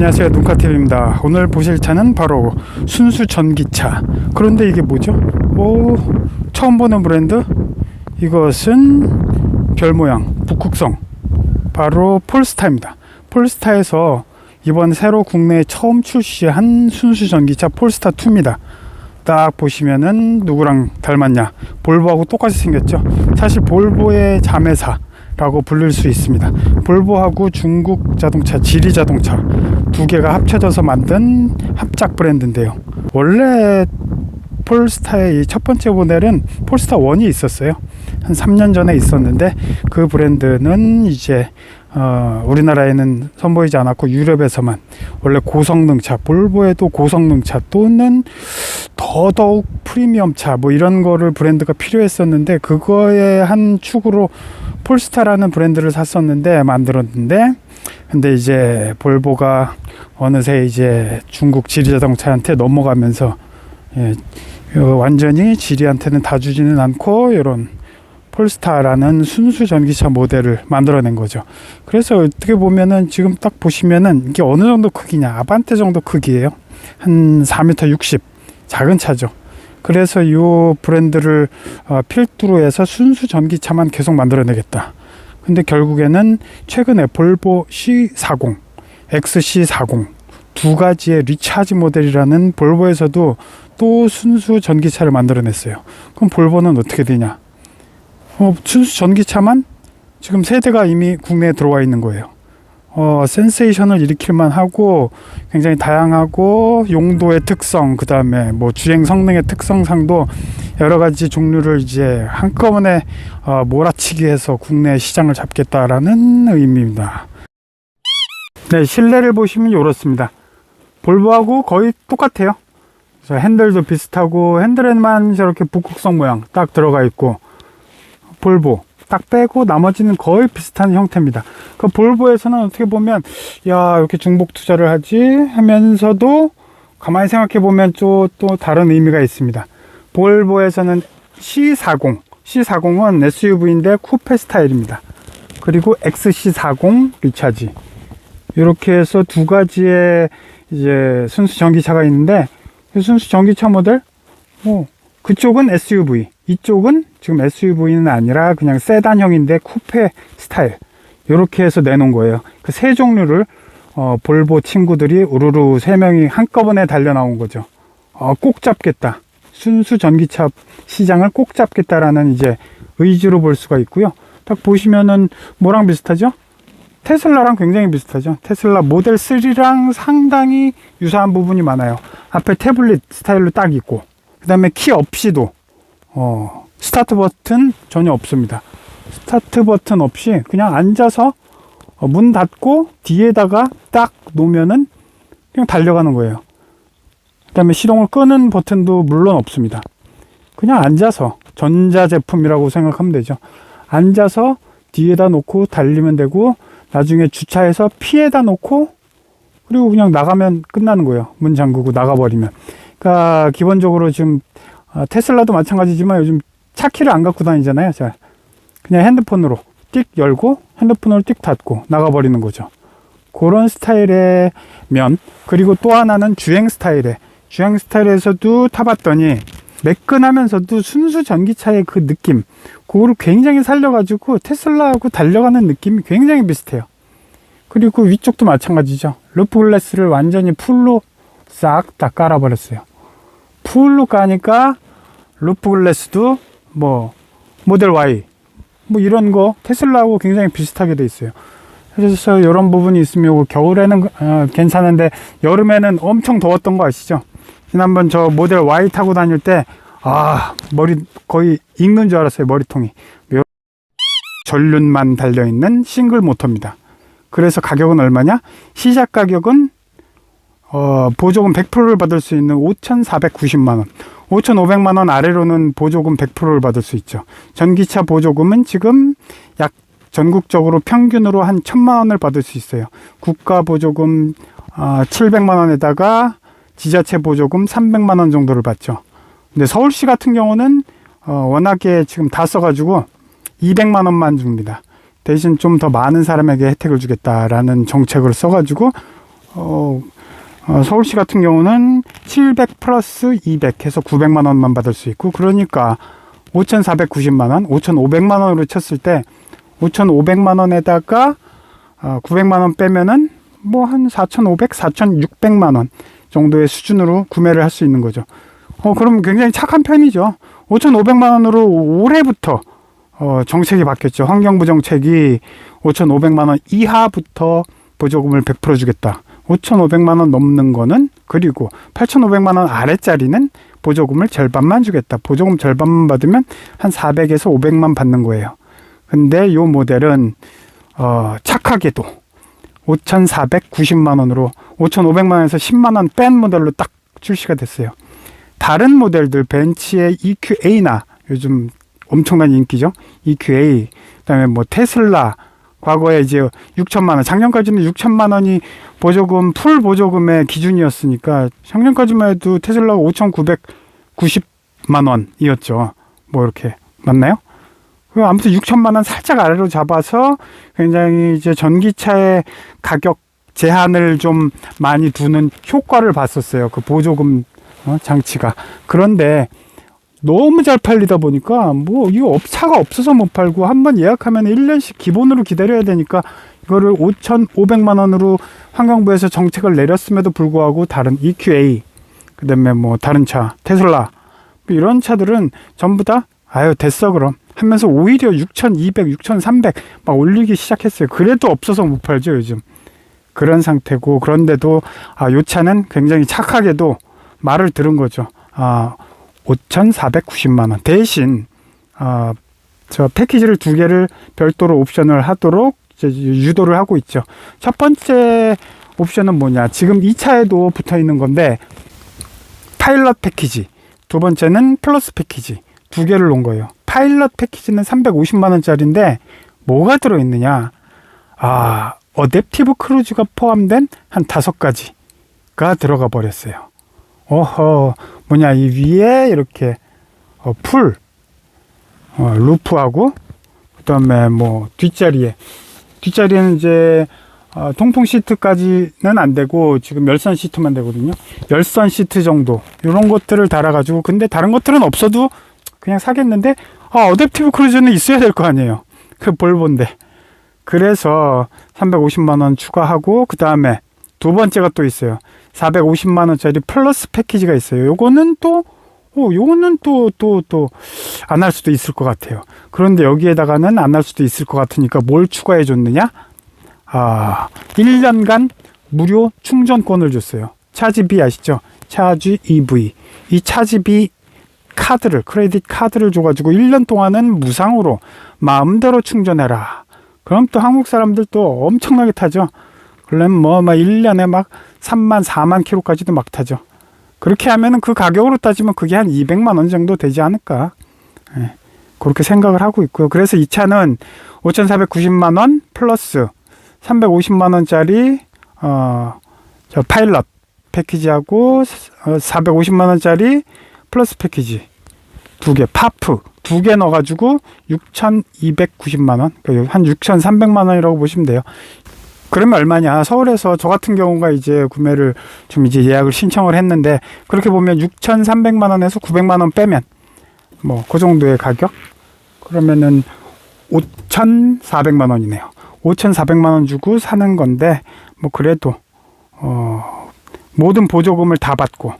안녕하세요, 눈카TV입니다. 오늘 보실 차는 바로 순수 전기차. 그런데 이게 뭐죠? 처음 보는 브랜드? 이것은 별 모양 북극성, 바로 폴스타입니다. 폴스타에서 이번 새로 국내에 처음 출시한 순수 전기차 폴스타2입니다. 딱 보시면은 누구랑 닮았냐? 볼보하고 똑같이 생겼죠. 사실 볼보의 자매사라고 불릴 수 있습니다. 볼보하고 중국 자동차 지리 자동차 두 개가 합쳐져서 만든 합작 브랜드인데요. 원래 폴스타의 이 첫 번째 모델은 폴스타 1이 있었어요. 한 3년 전에 있었는데 그 브랜드는 이제 우리나라에는 선보이지 않았고 유럽에서만, 원래 고성능차, 볼보에도 고성능차 또는 더더욱 프리미엄차 뭐 이런 거를 브랜드가 필요했었는데, 그거의 한 축으로 폴스타라는 브랜드를 만들었는데, 근데 이제 볼보가 어느새 이제 중국 지리자동차한테 넘어가면서 완전히 지리한테는 다 주지는 않고 이런 폴스타라는 순수 전기차 모델을 만들어낸 거죠. 그래서 어떻게 보면은 지금 딱 보시면은 이게 어느 정도 크기냐, 아반떼 정도 크기예요. 한 4m 60, 작은 차죠. 그래서 이 브랜드를 필두로 해서 순수 전기차만 계속 만들어내겠다. 근데 결국에는 최근에 볼보 C40, XC40 두 가지의 리차지 모델이라는 볼보에서도 또 순수 전기차를 만들어냈어요. 그럼 볼보는 어떻게 되냐? 순수 전기차만 지금 세대가 이미 국내에 들어와 있는 거예요. 센세이션을 일으킬만 하고 굉장히 다양하고 용도의 특성, 그 다음에 뭐 주행 성능의 특성상도 여러 가지 종류를 이제 한꺼번에 몰아치기 해서 국내 시장을 잡겠다라는 의미입니다. 네, 실내를 보시면 이렇습니다. 볼보하고 거의 똑같아요. 핸들도 비슷하고 핸들에만 저렇게 북극성 모양 딱 들어가 있고, 볼보 딱 빼고 나머지는 거의 비슷한 형태입니다. 그 볼보에서는 어떻게 보면 야, 이렇게 중복 투자를 하지 하면서도 가만히 생각해 보면 또 다른 의미가 있습니다. 볼보에서는 C40은 SUV인데 쿠페 스타일입니다. 그리고 XC40 리차지, 이렇게 해서 두 가지의 이제 순수 전기차가 있는데, 순수 전기차 모델 그쪽은 SUV, 이쪽은 지금 SUV는 아니라 그냥 세단형인데 쿠페 스타일, 이렇게 해서 내놓은 거예요. 그 세 종류를 볼보 친구들이 우르르 세 명이 한꺼번에 달려 나온 거죠. 꼭 잡겠다, 순수 전기차 시장을 꼭 잡겠다라는 이제 의지로 볼 수가 있고요. 딱 보시면은 뭐랑 비슷하죠? 테슬라랑 굉장히 비슷하죠. 테슬라 모델 3랑 상당히 유사한 부분이 많아요. 앞에 태블릿 스타일로 딱 있고, 그 다음에 키 없이도 스타트 버튼 전혀 없습니다. 스타트 버튼 없이 그냥 앉아서 문 닫고 뒤에다가 딱 놓으면은 그냥 달려가는 거예요. 그 다음에 시동을 끄는 버튼도 물론 없습니다. 그냥 앉아서, 전자제품이라고 생각하면 되죠. 앉아서 뒤에다 놓고 달리면 되고, 나중에 주차해서 피에다 놓고 그리고 그냥 나가면 끝나는 거예요. 문 잠그고 나가버리면. 그러니까 기본적으로 지금 테슬라도 마찬가지지만 요즘 차키를 안 갖고 다니잖아요. 자, 그냥 핸드폰으로 띡 열고 핸드폰으로 띡 닫고 나가버리는 거죠. 그런 스타일의 면. 그리고 또 하나는 주행 스타일에서도 타봤더니 매끈하면서도 순수 전기차의 그 느낌, 그거를 굉장히 살려가지고 테슬라하고 달려가는 느낌이 굉장히 비슷해요. 그리고 위쪽도 마찬가지죠. 루프 글래스를 완전히 풀로 싹 다 깔아버렸어요. 풀로 까니까 루프 글래스도 뭐 모델 Y 뭐 이런 거 테슬라하고 굉장히 비슷하게 돼 있어요. 그래서 이런 부분이 있으면 겨울에는 괜찮은데 여름에는 엄청 더웠던 거 아시죠? 지난번 저 모델 Y 타고 다닐 때 머리 거의 익는 줄 알았어요. 머리통이. 전륜만 달려있는 싱글 모터입니다. 그래서 가격은 얼마냐? 시작 가격은 보조금 100%를 받을 수 있는 5,490만원, 5,500만원 아래로는 보조금 100%를 받을 수 있죠. 전기차 보조금은 지금 약 전국적으로 평균으로 한 1,000만원을 받을 수 있어요. 국가 보조금 700만원에다가 지자체 보조금 300만원 정도를 받죠. 근데 서울시 같은 경우는 워낙에 지금 다 써가지고 200만원만 줍니다. 대신 좀 더 많은 사람에게 혜택을 주겠다라는 정책을 써가지고 서울시 같은 경우는 700 플러스 200 해서 900만 원만 받을 수 있고, 그러니까 5,490만 원, 5,500만 원으로 쳤을 때 5,500만 원에다가 900만 원 빼면은 뭐 한 4,500, 4,600만 원 정도의 수준으로 구매를 할 수 있는 거죠. 그럼 굉장히 착한 편이죠. 5,500만 원으로 올해부터 정책이 바뀌었죠. 환경부 정책이 5,500만 원 이하부터 보조금을 100% 주겠다. 5,500만 원 넘는 거는, 그리고 8,500만 원 아래짜리는 보조금을 절반만 주겠다. 보조금 절반만 받으면 한 400에서 500만 받는 거예요. 근데 이 모델은 착하게도 5,490만 원으로 5,500만 원에서 10만 원 뺀 모델로 딱 출시가 됐어요. 다른 모델들, 벤츠의 EQA나 요즘 엄청난 인기죠. EQA, 그다음에 뭐 테슬라, 과거에 이제 6천만 원, 작년까지는 6천만 원이 보조금, 풀 보조금의 기준이었으니까 작년까지만 해도 테슬라가 5,990만 원이었죠. 뭐 이렇게 맞나요? 아무튼 6천만 원 살짝 아래로 잡아서 굉장히 이제 전기차의 가격 제한을 좀 많이 두는 효과를 봤었어요. 그 보조금 장치가. 그런데 너무 잘 팔리다 보니까 뭐 이거 차가 없어서 못 팔고, 한번 예약하면 1년씩 기본으로 기다려야 되니까 이거를 5,500만 원으로 환경부에서 정책을 내렸음에도 불구하고 다른 EQA, 그다음에 뭐 다른 차, 테슬라 뭐 이런 차들은 전부 다 아유 됐어 그럼 하면서 오히려 6,200, 6,300 막 올리기 시작했어요. 그래도 없어서 못 팔죠 요즘. 그런 상태고, 그런데도 요 차는 굉장히 착하게도 말을 들은 거죠. 5,490만 원 대신 저 패키지를 2개를 별도로 옵션을 하도록 이제 유도를 하고 있죠. 첫 번째 옵션은 뭐냐, 지금 이 차에도 붙어 있는 건데 파일럿 패키지, 두 번째는 플러스 패키지 2개를 놓은 거예요. 파일럿 패키지는 350만 원짜리인데 뭐가 들어있느냐, 어댑티브 크루즈가 포함된 한 5가지가 들어가 버렸어요. 뭐냐, 이 위에 이렇게 풀 루프하고, 그 다음에 뭐 뒷자리에는 이제 통풍 시트까지는 안 되고 지금 열선 시트만 되거든요. 열선 시트 정도 이런 것들을 달아가지고, 근데 다른 것들은 없어도 그냥 사겠는데 어댑티브 크루즈는 있어야 될 거 아니에요. 그 볼보인데. 그래서 350만 원 추가하고, 그 다음에 두 번째가 또 있어요. 450만 원짜리 플러스 패키지가 있어요. 요거는 또 안 할 수도 있을 것 같아요. 그런데 여기에다가는 안 할 수도 있을 것 같으니까 뭘 추가해 줬느냐? 1년간 무료 충전권을 줬어요. 차지비 아시죠? 차지 EV. 이 차지비 카드를, 크레딧 카드를 줘가지고 1년 동안은 무상으로 마음대로 충전해라. 그럼 또 한국 사람들 또 엄청나게 타죠. 그러면 뭐 1년에 막 3만, 4만 킬로까지도 막 타죠. 그렇게 하면은 그 가격으로 따지면 그게 한 200만 원 정도 되지 않을까. 그렇게 생각을 하고 있고요. 그래서 이 차는 5,490만 원 플러스 350만 원짜리 저 파일럿 패키지하고 450만 원짜리 플러스 패키지 2개, 파프 2개 넣어가지고 6,290만 원, 한 6,300만 원이라고 보시면 돼요. 그러면 얼마냐? 서울에서 저 같은 경우가 이제 구매를 좀 이제 예약을 신청을 했는데, 그렇게 보면 6,300만 원에서 900만 원 빼면 뭐 그 정도의 가격? 그러면은 5,400만 원이네요. 5,400만 원 주고 사는 건데, 뭐 그래도 모든 보조금을 다 받고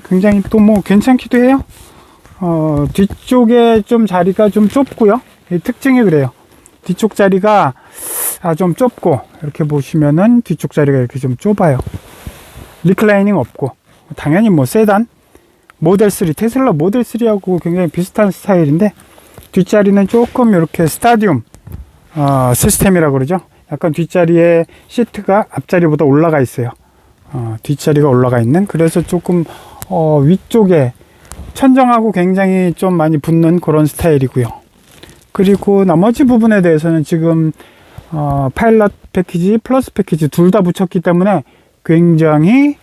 굉장히 또 뭐 괜찮기도 해요. 뒤쪽에 좀 자리가 좀 좁고요. 이 특징이 그래요. 뒤쪽 자리가 좀 좁고, 이렇게 보시면은 뒤쪽 자리가 이렇게 좀 좁아요. 리클라이닝 없고, 당연히 뭐 세단 모델 3, 테슬라 모델 3하고 굉장히 비슷한 스타일인데, 뒷자리는 조금 이렇게 스타디움 시스템이라고 그러죠. 약간 뒷자리에 시트가 앞자리보다 올라가 있어요. 뒷자리가 올라가 있는, 그래서 조금 위쪽에 천정하고 굉장히 좀 많이 붙는 그런 스타일이고요. 그리고 나머지 부분에 대해서는 지금 파일럿 패키지, 플러스 패키지 둘 다 붙였기 때문에 굉장히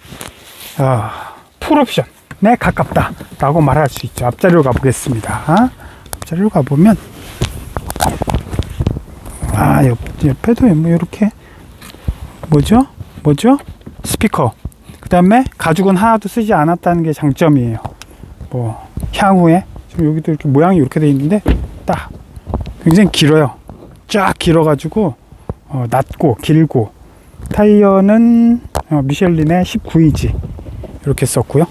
풀옵션에 가깝다 라고 말할 수 있죠. 앞자리로 가보겠습니다. 앞자리로 가보면 옆에도 뭐 이렇게 뭐죠? 스피커, 그 다음에 가죽은 하나도 쓰지 않았다는 게 장점이에요. 뭐 향후에 지금 여기도 이렇게 모양이 이렇게 돼 있는데 딱 굉장히 길어요. 쫙 길어가지고 낮고 길고, 타이어는 미셸린의 19인치 이렇게 썼고요.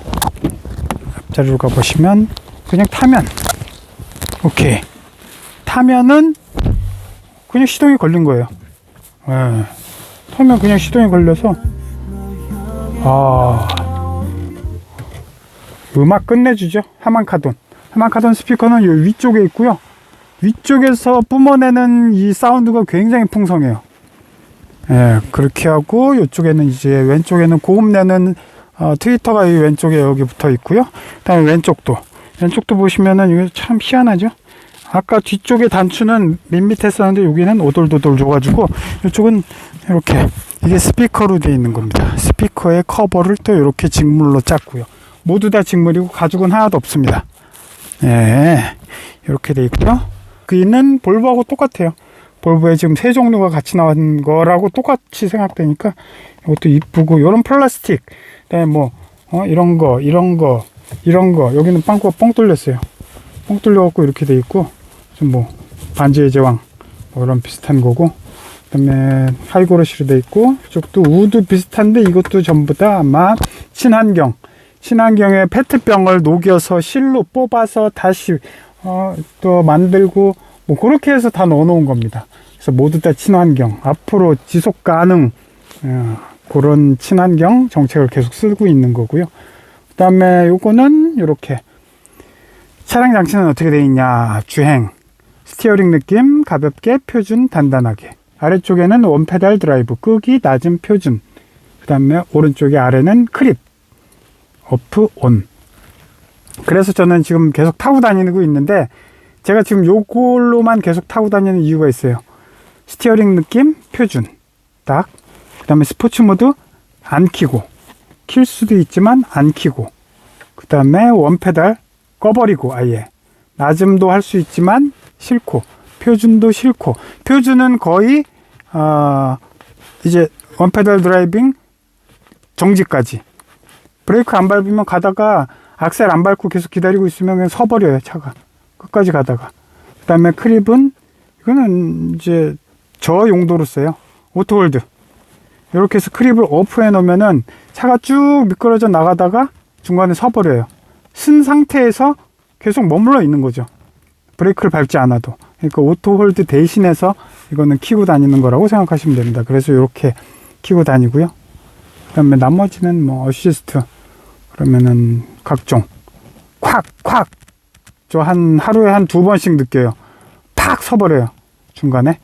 앞자리로 가보시면 그냥 타면, 오케이, 타면은 그냥 시동이 걸린 거예요. 예. 타면 그냥 시동이 걸려서 음악 끝내주죠. 하만카돈 스피커는 요 위쪽에 있고요. 위쪽에서 뿜어내는 이 사운드가 굉장히 풍성해요. 예, 그렇게 하고 이쪽에는 이제 왼쪽에는 고음 내는 트위터가 이 왼쪽에 여기 붙어 있고요. 그다음에 왼쪽도 보시면은 이게 참 희한하죠. 아까 뒤쪽에 단추는 밋밋했었는데 여기는 오돌도돌 줘가지고, 이쪽은 이렇게, 이게 스피커로 되어 있는 겁니다. 스피커의 커버를 또 이렇게 직물로 짰고요. 모두 다 직물이고 가죽은 하나도 없습니다. 예, 이렇게 되어 있고요. 그이는 볼보하고 똑같아요. 볼보에 지금 세 종류가 같이 나온 거라고 똑같이 생각되니까 이것도 이쁘고, 이런 플라스틱, 그다음에 뭐 이런 거 여기는 빵꾸가 뻥 뚫렸어요. 뻥 뚫려갖고 이렇게 돼 있고, 좀 뭐 반지의 제왕 뭐 이런 비슷한 거고, 그다음에 하이그로시로 돼 있고, 이쪽도 우드 비슷한데 이것도 전부 다 아마 친환경에 페트병을 녹여서 실로 뽑아서 다시 또 만들고 뭐 그렇게 해서 다 넣어 놓은 겁니다. 그래서 모두 다 친환경, 앞으로 지속 가능 그런 친환경 정책을 계속 쓰고 있는 거고요. 그 다음에 요거는 이렇게 차량 장치는 어떻게 되어 있냐. 주행, 스티어링 느낌 가볍게, 표준 단단하게. 아래쪽에는 원페달 드라이브, 끄기 낮은 표준. 그 다음에 오른쪽에 아래는 크립, 오프 온. 그래서 저는 지금 계속 타고 다니고 있는데, 제가 지금 요걸로만 계속 타고 다니는 이유가 있어요. 스티어링 느낌 표준 딱, 그 다음에 스포츠 모드 안 키고, 킬 수도 있지만 안 키고, 그 다음에 원페달 꺼버리고, 아예 낮음도 할 수 있지만 싫고, 표준도 싫고. 표준은 거의 이제 원페달 드라이빙 정지까지. 브레이크 안 밟으면 가다가 악셀 안 밟고 계속 기다리고 있으면 그냥 서버려요, 차가. 끝까지 가다가. 그 다음에 크립은, 이거는 이제 저 용도로 써요. 오토홀드. 이렇게 해서 크립을 오프해 놓으면은 차가 쭉 미끄러져 나가다가 중간에 서버려요. 쓴 상태에서 계속 머물러 있는 거죠. 브레이크를 밟지 않아도. 그러니까 오토홀드 대신해서 이거는 키고 다니는 거라고 생각하시면 됩니다. 그래서 이렇게 키고 다니고요. 그 다음에 나머지는 뭐 어시스트, 그러면은 각종 콱 저 하루에 한 2번씩 느껴요. 팍 서버려요, 중간에.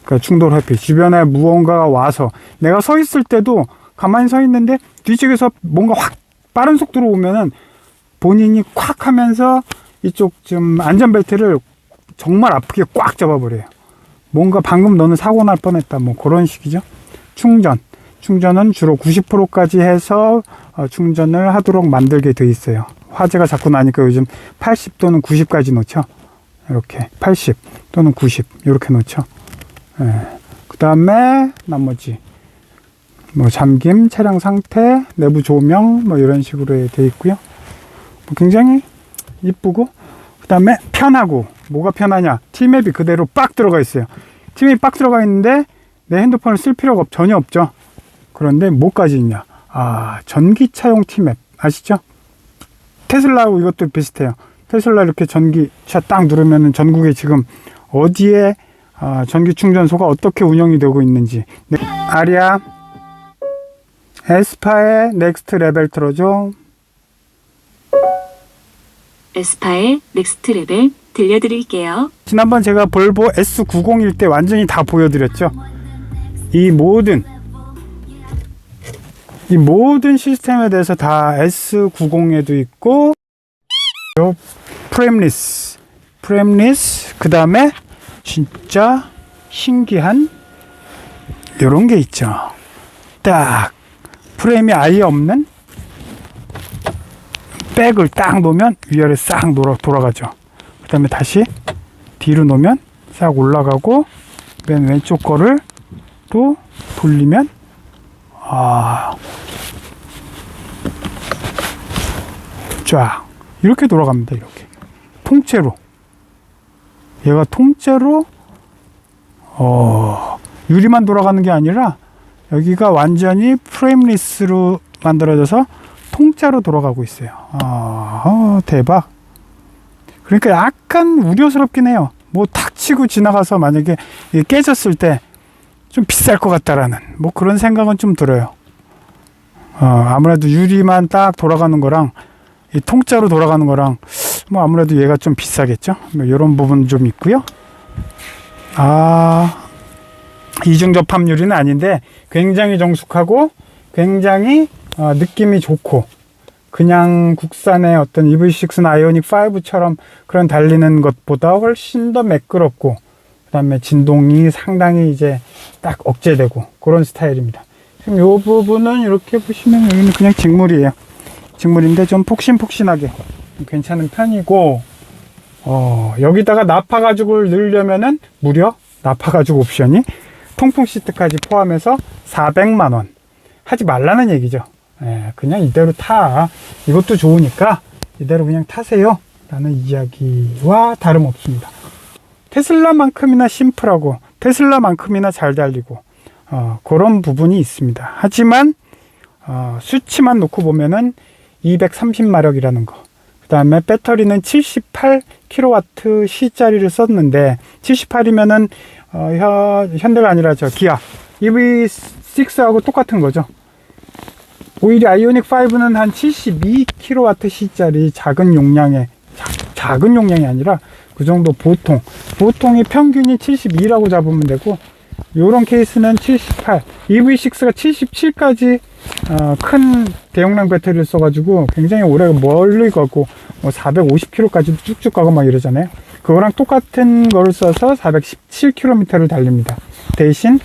그러니까 충돌 회피. 주변에 무언가가 와서, 내가 서 있을 때도 가만히 서 있는데 뒤쪽에서 뭔가 확 빠른 속도로 오면은 본인이 콱 하면서 이쪽 좀 안전벨트를 정말 아프게 꽉 잡아버려요. 뭔가 방금 너는 사고 날 뻔했다, 뭐 그런 식이죠. 충전은 주로 90%까지 해서 충전을 하도록 만들게 돼 있어요. 화재가 자꾸 나니까 요즘 80 또는 90까지 놓죠. 이렇게 80 또는 90 이렇게 놓죠. 그 다음에 나머지 뭐 잠김, 차량 상태, 내부 조명 뭐 이런 식으로 돼 있고요. 뭐 굉장히 이쁘고, 그 다음에 편하고. 뭐가 편하냐, T맵이 그대로 빡 들어가 있어요. T맵이 빡 들어가 있는데 내 핸드폰을 쓸 필요가 전혀 없죠. 그런데 뭐까지 있냐, 전기차용 T맵 아시죠? 테슬라하고 이것도 비슷해요. 테슬라 이렇게 전기차 딱 누르면은 전국에 지금 어디에 전기 충전소가 어떻게 운영이 되고 있는지. 아리아 에스파의 넥스트 레벨 틀어줘. 에스파의 넥스트 레벨 들려드릴게요. 지난번 제가 볼보 S90일 때 완전히 다 보여드렸죠. 이 모든 시스템에 대해서 다 S90에도 있고, 프레임리스, 그 다음에 진짜 신기한 요런 게 있죠. 딱 프레임이 아예 없는 백을 딱 놓으면 위아래 싹 돌아가죠. 그 다음에 다시 뒤로 놓으면 싹 올라가고, 맨 왼쪽 거를 또 돌리면 쫙 이렇게 돌아갑니다. 이렇게 통째로. 얘가 통째로 유리만 돌아가는 게 아니라 여기가 완전히 프레임리스로 만들어져서 통째로 돌아가고 있어요. 대박. 그러니까 약간 우려스럽긴 해요. 뭐 탁 치고 지나가서 만약에 이게 깨졌을 때 좀 비쌀 것 같다라는 뭐 그런 생각은 좀 들어요. 아무래도 유리만 딱 돌아가는 거랑 이 통짜로 돌아가는 거랑 뭐 아무래도 얘가 좀 비싸겠죠. 뭐 이런 부분 좀 있고요. 이중 접합 유리는 아닌데 굉장히 정숙하고 굉장히 느낌이 좋고, 그냥 국산의 어떤 EV6 아이오닉 5처럼 그런 달리는 것보다 훨씬 더 매끄럽고, 그 다음에 진동이 상당히 이제 딱 억제되고 그런 스타일입니다. 지금 이 부분은 이렇게 보시면 여기는 그냥 직물이에요. 직물인데 좀 폭신폭신하게 괜찮은 편이고, 여기다가 나파 가죽을 넣으려면은 무려 나파 가죽 옵션이 통풍 시트까지 포함해서 400만원. 하지 말라는 얘기죠. 그냥 이대로 타. 이것도 좋으니까 이대로 그냥 타세요 라는 이야기와 다름없습니다. 테슬라만큼이나 심플하고 테슬라만큼이나 잘 달리고 그런 부분이 있습니다. 하지만 수치만 놓고 보면은 230마력이라는 거, 그 다음에 배터리는 78kW C짜리를 썼는데, 78이면은 현대가 아니라 기아 EV6하고 똑같은 거죠. 오히려 아이오닉 5는 한 72kW C짜리 작은 용량의, 작은 용량이 아니라 그 정도 보통이 평균이 72라고 잡으면 되고, 요런 케이스는 78, EV6가 77까지 큰 대용량 배터리를 써가지고 굉장히 오래 멀리 가고, 뭐 450km까지도 쭉쭉 가고 막 이러잖아요. 그거랑 똑같은 거를 써서 417km를 달립니다. 대신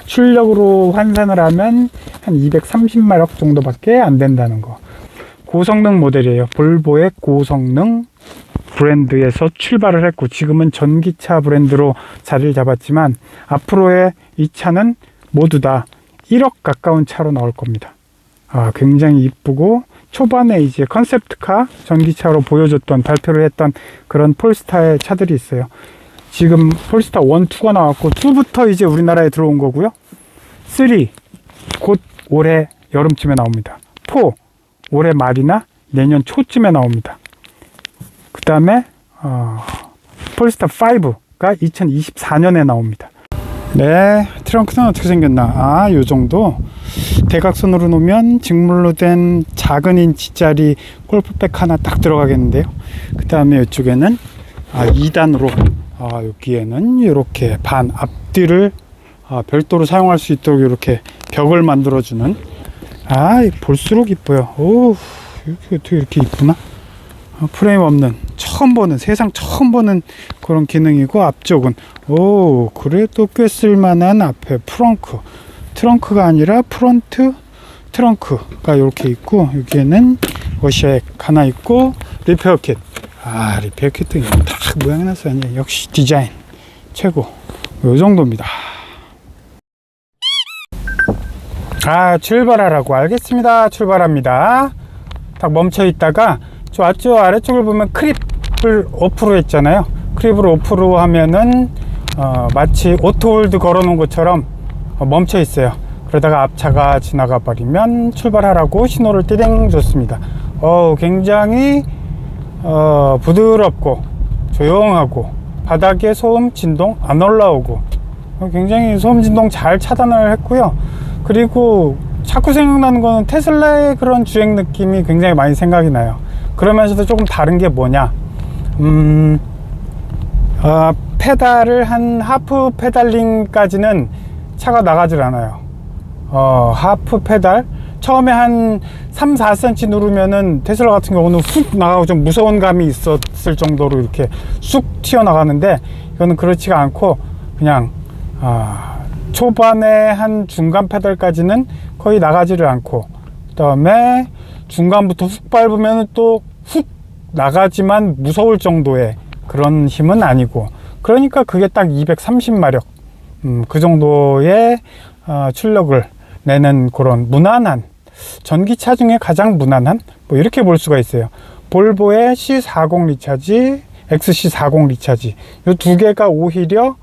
출력으로 환산을 하면 한 230마력 정도밖에 안 된다는 거. 고성능 모델이에요. 볼보의 고성능 브랜드에서 출발을 했고, 지금은 전기차 브랜드로 자리를 잡았지만 앞으로의 이 차는 모두 다 1억 가까운 차로 나올 겁니다. 굉장히 이쁘고, 초반에 이제 컨셉트카 전기차로 보여줬던, 발표를 했던 그런 폴스타의 차들이 있어요. 지금 폴스타 1, 2가 나왔고, 2부터 이제 우리나라에 들어온 거고요. 3 곧 올해 여름쯤에 나옵니다. 4 올해 말이나 내년 초쯤에 나옵니다. 그 다음에 폴스타 5가 2024년에 나옵니다. 네, 트렁크는 어떻게 생겼나? 요 정도. 대각선으로 놓으면 직물로 된 작은 인치짜리 골프백 하나 딱 들어가겠는데요. 그 다음에 이쪽에는 2단으로 여기에는 이렇게 반 앞뒤를 별도로 사용할 수 있도록 이렇게 벽을 만들어주는, 볼수록 이뻐요. 어떻게 이렇게 이쁘나? 프레임 없는, 세상 처음 보는 그런 기능이고, 앞쪽은 그래도 꽤 쓸만한 앞에 트렁크가 아니라 프론트 트렁크가 이렇게 있고, 여기에는 워셔액 하나 있고, 리페어 킷. 리페어 킷도 딱 모양이 났어요. 역시 디자인 최고. 요 정도입니다. 출발하라고. 알겠습니다. 출발합니다. 딱 멈춰 있다가 저 아래쪽을 보면 크립을 오프로 했잖아요. 크립을 오프로 하면은 마치 오토홀드 걸어 놓은 것처럼 멈춰 있어요. 그러다가 앞차가 지나가 버리면 출발하라고 신호를 띠댕 줬습니다. 굉장히 부드럽고 조용하고, 바닥에 소음 진동 안 올라오고, 굉장히 소음 진동 잘 차단을 했고요. 그리고 자꾸 생각나는 거는 테슬라의 그런 주행 느낌이 굉장히 많이 생각이 나요. 그러면서도 조금 다른 게 뭐냐, 페달을 한 하프 페달링까지는 차가 나가질 않아요. 하프 페달 처음에 한 3, 4cm 누르면은 테슬라 같은 경우는 훅 나가고 좀 무서운 감이 있었을 정도로 이렇게 쑥 튀어나가는데, 이거는 그렇지가 않고 그냥 초반에 한 중간 페달까지는 거의 나가지를 않고, 그 다음에 중간부터 훅 밟으면 또 훅 나가지만 무서울 정도의 그런 힘은 아니고, 그러니까 그게 딱 230마력 그 정도의 출력을 내는 그런 무난한 전기차 중에 가장 무난한 뭐 이렇게 볼 수가 있어요. 볼보의 C40 리차지, XC40 리차지 이 두 개가 오히려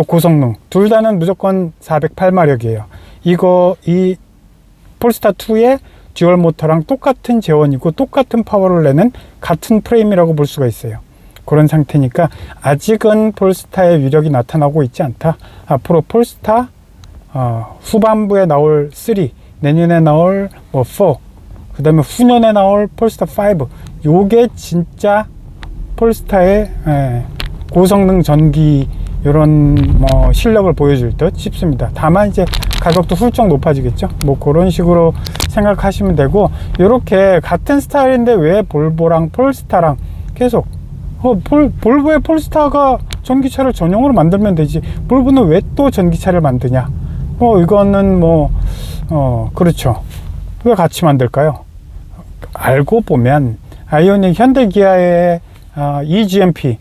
고성능, 둘 다는 무조건 408마력이에요. 이 폴스타 2의 듀얼 모터랑 똑같은 재원이고 똑같은 파워를 내는 같은 프레임이라고 볼 수가 있어요. 그런 상태니까 아직은 폴스타의 위력이 나타나고 있지 않다. 앞으로 폴스타 후반부에 나올 3, 내년에 나올 4, 그 다음에 후년에 나올 폴스타 5, 요게 진짜 폴스타의 고성능 전기 이런 실력을 보여줄 듯 싶습니다. 다만 이제 가격도 훌쩍 높아지겠죠. 뭐 그런 식으로 생각하시면 되고, 이렇게 같은 스타일인데 왜 볼보랑 폴스타랑 계속 볼보의 폴스타가 전기차를 전용으로 만들면 되지, 볼보는 왜 또 전기차를 만드냐, 이거는 그렇죠. 왜 같이 만들까요? 알고 보면 아이오닉 현대기아의 eGMP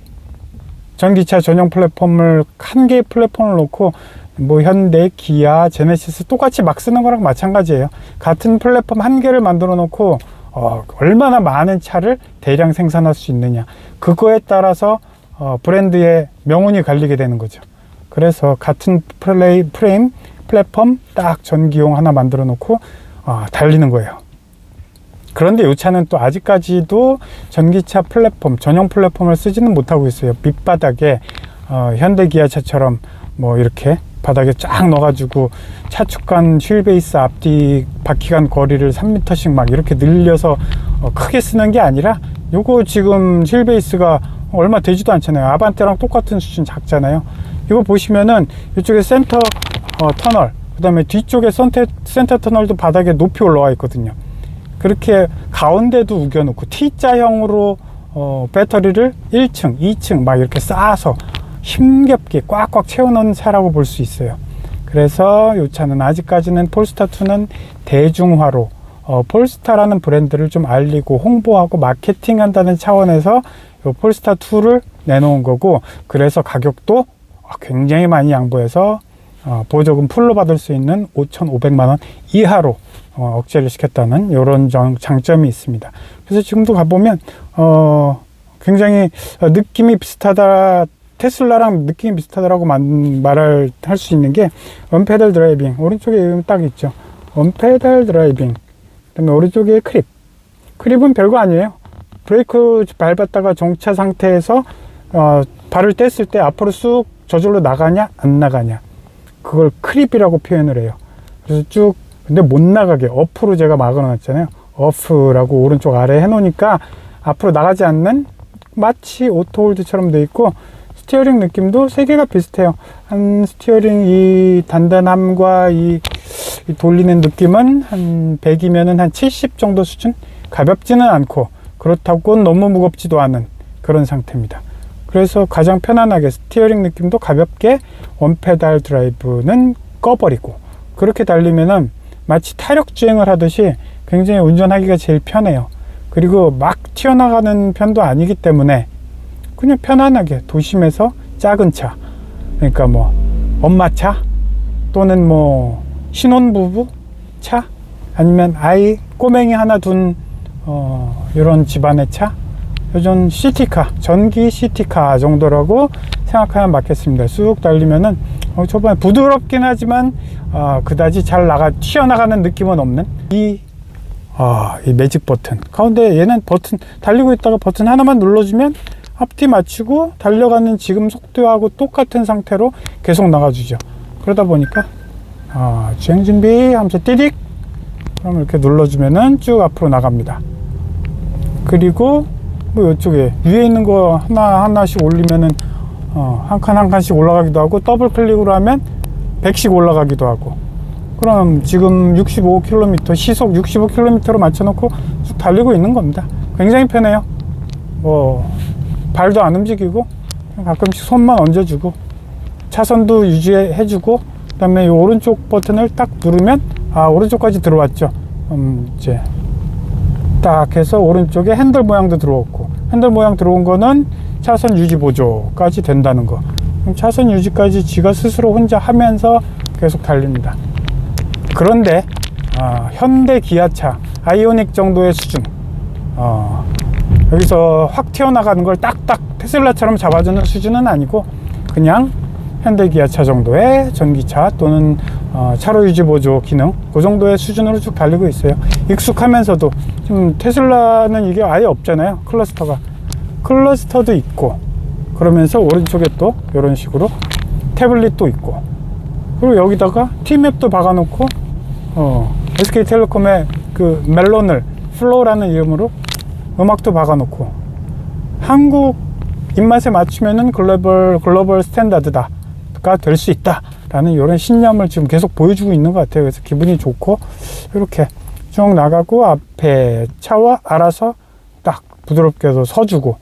전기차 전용 플랫폼을 한 개의 플랫폼을 놓고 뭐 현대, 기아, 제네시스 똑같이 막 쓰는 거랑 마찬가지예요. 같은 플랫폼 한 개를 만들어 놓고 얼마나 많은 차를 대량 생산할 수 있느냐, 그거에 따라서 브랜드의 명운이 갈리게 되는 거죠. 그래서 같은 프레임 플랫폼 딱 전기용 하나 만들어 놓고 달리는 거예요. 그런데 이 차는 또 아직까지도 전기차 플랫폼, 전용 플랫폼을 쓰지는 못하고 있어요. 밑바닥에 현대 기아차처럼 뭐 이렇게 바닥에 쫙 넣어가지고 차축간 휠베이스 앞뒤 바퀴간 거리를 3m씩 막 이렇게 늘려서 크게 쓰는 게 아니라, 요거 지금 휠베이스가 얼마 되지도 않잖아요. 아반떼랑 똑같은 수준 작잖아요. 이거 보시면은 이쪽에 센터 터널, 그 다음에 뒤쪽에 센터 터널도 바닥에 높이 올라와 있거든요. 그렇게 가운데도 우겨놓고 T자형으로 배터리를 1층, 2층 막 이렇게 쌓아서 힘겹게 꽉꽉 채워넣은 차라고 볼 수 있어요. 그래서 이 차는 아직까지는 폴스타2는 대중화로 폴스타라는 브랜드를 좀 알리고 홍보하고 마케팅한다는 차원에서 이 폴스타2를 내놓은 거고, 그래서 가격도 굉장히 많이 양보해서 보조금 풀로 받을 수 있는 5,500만원 이하로 억제를 시켰다는 이런 장점이 있습니다. 그래서 지금도 가보면 굉장히 느낌이 비슷하다, 테슬라랑 느낌이 비슷하다라고 말할 수 있는 게 언페달 드라이빙, 오른쪽에 딱 있죠. 언페달 드라이빙, 그다음에 오른쪽에 크립은 별거 아니에요. 브레이크 밟았다가 정차 상태에서 발을 뗐을 때 앞으로 쑥 저절로 나가냐 안 나가냐, 그걸 크립이라고 표현을 해요. 그래서 쭉, 근데 못 나가게 어프로 제가 막아 놨잖아요. 어프라고 오른쪽 아래 해 놓으니까 앞으로 나가지 않는, 마치 오토홀드처럼 돼 있고, 스티어링 느낌도 세 개가 비슷해요. 한 스티어링 이 단단함과 이 돌리는 느낌은 한 100이면은 한 70 정도 수준? 가볍지는 않고 그렇다고 너무 무겁지도 않은 그런 상태입니다. 그래서 가장 편안하게 스티어링 느낌도 가볍게 원페달 드라이브는 꺼버리고 그렇게 달리면은 마치 타력 주행을 하듯이 굉장히 운전하기가 제일 편해요. 그리고 막 튀어나가는 편도 아니기 때문에 그냥 편안하게 도심에서 작은 차, 그러니까 뭐 엄마 차 또는 뭐 신혼부부 차, 아니면 아이 꼬맹이 하나 둔 이런 집안의 차, 요즘 시티카, 전기 시티카 정도라고 생각하면 맞겠습니다. 쑥 달리면은 초반에 부드럽긴 하지만 그다지 잘 튀어나가는 느낌은 없는 이 매직 버튼 가운데, 얘는 버튼 달리고 있다가 버튼 하나만 눌러주면 앞뒤 맞추고 달려가는 지금 속도하고 똑같은 상태로 계속 나가주죠. 그러다 보니까 주행 준비 하면서 띠딕 그럼 이렇게 눌러주면은 쭉 앞으로 나갑니다. 그리고 뭐 이쪽에 위에 있는 거 하나씩 올리면은 한 칸 한 칸씩 올라가기도 하고, 더블 클릭으로 하면 100씩 올라가기도 하고, 그럼 지금 65km 시속 65km로 맞춰놓고 쭉 달리고 있는 겁니다. 굉장히 편해요. 뭐 발도 안 움직이고 가끔씩 손만 얹어주고 차선도 유지해주고, 그 다음에 이 오른쪽 버튼을 딱 누르면 오른쪽까지 들어왔죠. 이제 딱 해서 오른쪽에 핸들 모양도 들어왔고, 핸들 모양 들어온 거는 차선 유지 보조까지 된다는 거. 그럼 차선 유지까지 지가 스스로 혼자 하면서 계속 달립니다. 그런데 현대 기아차 아이오닉 정도의 수준, 여기서 확 튀어나가는 걸 딱딱 테슬라처럼 잡아주는 수준은 아니고 그냥 현대 기아차 정도의 전기차 또는 차로 유지 보조 기능, 그 정도의 수준으로 쭉 달리고 있어요. 익숙하면서도 지금 테슬라는 이게 아예 없잖아요. 클러스터도 있고, 그러면서 오른쪽에 또 이런 식으로 태블릿도 있고, 그리고 여기다가 T맵도 박아놓고 SK텔레콤의 그 멜론을 플로우라는 이름으로 음악도 박아놓고, 한국 입맛에 맞추면은 글로벌 스탠다드다 가 될 수 있다 라는 이런 신념을 지금 계속 보여주고 있는 것 같아요. 그래서 기분이 좋고, 이렇게 쭉 나가고 앞에 차와 알아서 딱 부드럽게도 서주고,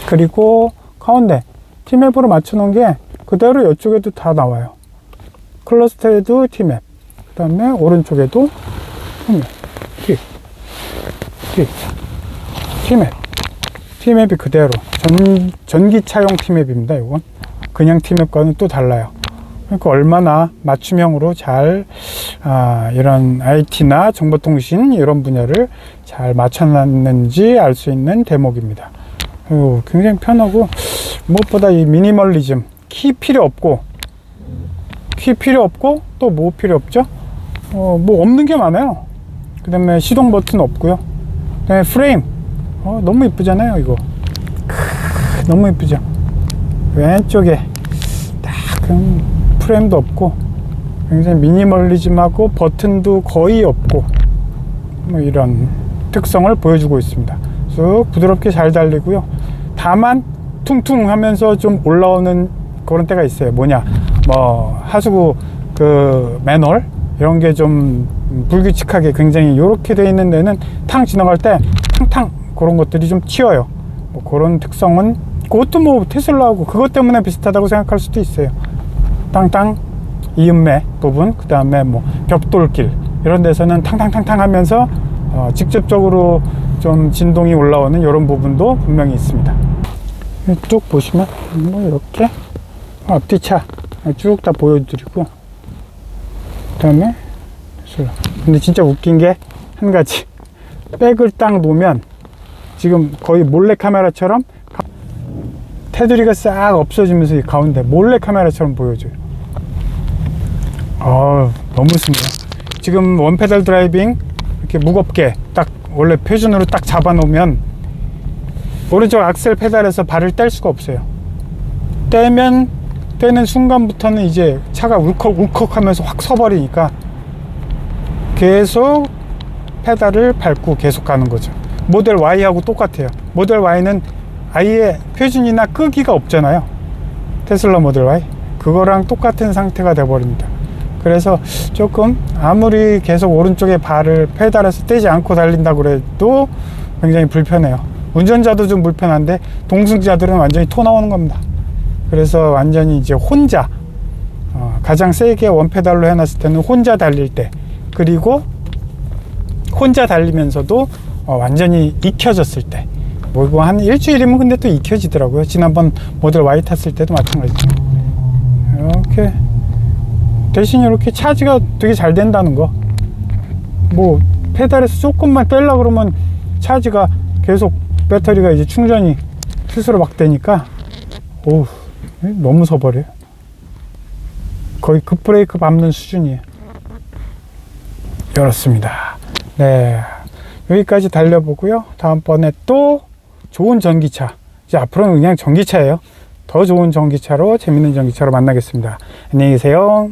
그리고 가운데 T맵으로 맞춰 놓은 게 그대로 이쪽에도 다 나와요. 클러스터에도 T맵, 그 다음에 오른쪽에도 T맵이 그대로 전기차용 T맵입니다. 이건 그냥 T맵과는 또 달라요. 그러니까 얼마나 맞춤형으로 잘 이런 IT나 정보통신 이런 분야를 잘 맞춰놨는지 알 수 있는 대목입니다. 굉장히 편하고, 무엇보다 이 미니멀리즘, 키 필요 없고 또 뭐 필요 없죠? 뭐 없는 게 많아요. 그 다음에 시동 버튼 없고요. 그 다음에 프레임, 너무 이쁘잖아요. 이거 너무 이쁘죠. 왼쪽에 딱 프레임도 없고 굉장히 미니멀리즘하고 버튼도 거의 없고, 뭐 이런 특성을 보여주고 있습니다. 쭉 부드럽게 잘 달리고요. 다만 퉁퉁 하면서 좀 올라오는 그런 때가 있어요. 뭐냐, 뭐 하수구 그 매놀 이런 게 좀 불규칙하게 굉장히 이렇게 돼 있는 데는 탕 지나갈 때 탕탕 그런 것들이 좀 튀어요. 뭐 그런 특성은, 그것도 뭐 테슬라하고 그것 때문에 비슷하다고 생각할 수도 있어요. 땅땅 이음매 부분, 그 다음에 뭐 벽돌길 이런 데서는 탕탕탕탕 하면서 직접적으로 좀 진동이 올라오는 이런 부분도 분명히 있습니다. 쭉 보시면 뭐 이렇게 앞뒤차 쭉 다 보여드리고, 그 다음에 근데 진짜 웃긴 게 한 가지, 백을 딱 놓으면 지금 거의 몰래 카메라처럼 테두리가 싹 없어지면서 이 가운데 몰래 카메라처럼 보여줘요. 너무 스무해요. 지금 원페달 드라이빙 이렇게 무겁게 딱 원래 표준으로 딱 잡아 놓으면 오른쪽 악셀 페달에서 발을 뗄 수가 없어요. 떼는 순간부터는 이제 차가 울컥울컥 하면서 확 서버리니까 계속 페달을 밟고 계속 가는 거죠. 모델 Y하고 똑같아요. 모델 Y는 아예 표준이나 끄기가 없잖아요. 테슬라 모델 Y 그거랑 똑같은 상태가 돼 버립니다. 그래서 조금 아무리 계속 오른쪽에 발을 페달에서 떼지 않고 달린다고 해도 굉장히 불편해요. 운전자도 좀 불편한데 동승자들은 완전히 토 나오는 겁니다. 그래서 완전히 이제 혼자 가장 세게 원페달로 해놨을 때는 혼자 달릴 때, 그리고 혼자 달리면서도 완전히 익혀졌을 때, 뭐 이거 한 일주일이면 근데 또 익혀지더라고요. 지난번 모델 Y 탔을 때도 마찬가지죠. 이렇게 대신 이렇게 차지가 되게 잘 된다는 거. 뭐 페달에서 조금만 떼려 그러면 차지가 계속 배터리가 이제 충전이 스스로 막 되니까 너무 서버려요. 거의 급브레이크 밟는 수준이에요. 이렇습니다. 네, 여기까지 달려보고요. 다음번에 또 좋은 전기차, 이제 앞으로는 그냥 전기차예요. 더 좋은 전기차로, 재밌는 전기차로 만나겠습니다. 안녕히 계세요.